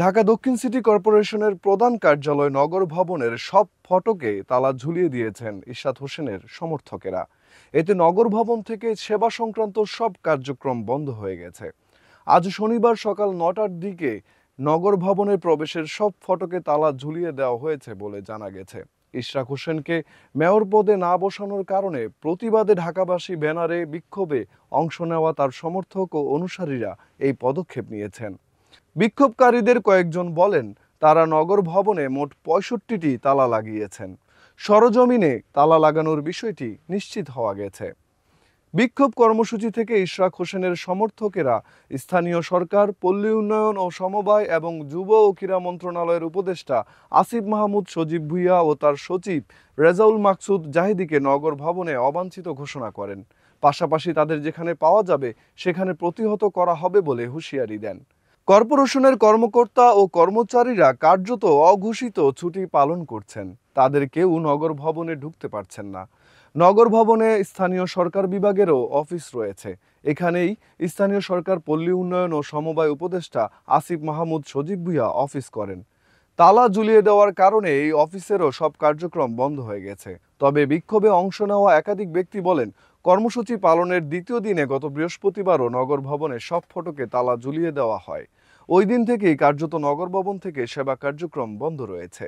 ঢাকা দক্ষিণ সিটি কর্পোরেশনের প্রধান কার্যালয় নগর ভবনের সব ফটকে তালা ঝুলিয়ে দিয়েছেন ইরশাদ হোসেনের সমর্থকেরা। এতে নগর ভবন থেকে সেবা সংক্রান্ত সব কার্যক্রম বন্ধ হয়ে গেছে। আজ শনিবার সকাল ৯টার দিকে নগর ভবনের প্রবেশের সব ফটকে তালা ঝুলিয়ে দেওয়া হয়েছে বলে জানা গেছে। ইশরাক হোসেনকে মেয়র পদে না বসানোর কারণে প্রতিবাদে ঢাকাবাসী ব্যানারে বিক্ষোভে অংশ নেওয়া তার সমর্থক ও অনুসারীরা এই পদক্ষেপ নিয়েছেন। বিক্ষোভকারীদের কয়েকজন বলেন, তারা নগর ভবনে মোট ৬৫টি তালা লাগিয়েছেন। সরজমিনে তালা লাগানোর বিষয়টি নিশ্চিত হওয়া গেছে। বিক্ষোভ কর্মসূচি থেকে ইশরাক হোসেনের সমর্থকেরা স্থানীয় সরকার, পল্লী উন্নয়ন ও সমবায় এবং যুব ও ক্রীড়া মন্ত্রণালয়ের উপদেষ্টা আসিফ মাহমুদ সজীব ভুইয়া ও তার সচিব রেজাউল মাকসুদ জাহিদীকে নগর ভবনে অবাঞ্ছিত ঘোষণা করেন। পাশাপাশি তাদের যেখানে পাওয়া যাবে সেখানে প্রতিহত করা হবে বলে হুঁশিয়ারি দেন। কর্পোরেশনের কর্মকর্তা ও কর্মচারীরা কার্যত অঘোষিত ছুটি পালন করছেন। তাদের কেউ নগর ভবনে ঢুকতে পারছেন না। নগর ভবনে স্থানীয় সরকার বিভাগেরও অফিস রয়েছে। এখানেই স্থানীয় সরকার, পল্লী উন্নয়ন ও সমবায় উপদেষ্টা আসিফ মাহমুদ সজীব ভুইয়া অফিস করেন। তালা ঝুলিয়ে দেওয়ার কারণে এই অফিসেরও সব কার্যক্রম বন্ধ হয়ে গেছে। তবে বিক্ষোভে অংশ নেওয়া একাধিক ব্যক্তি বলেন, কর্মসূচি পালনের দ্বিতীয় দিনে গত বৃহস্পতিবারও নগর ভবনে সব ফটকে তালা ঝুলিয়ে দেওয়া হয়। ওই দিন থেকেই কার্যত নগর ভবন থেকে সেবা কার্যক্রম বন্ধ রয়েছে।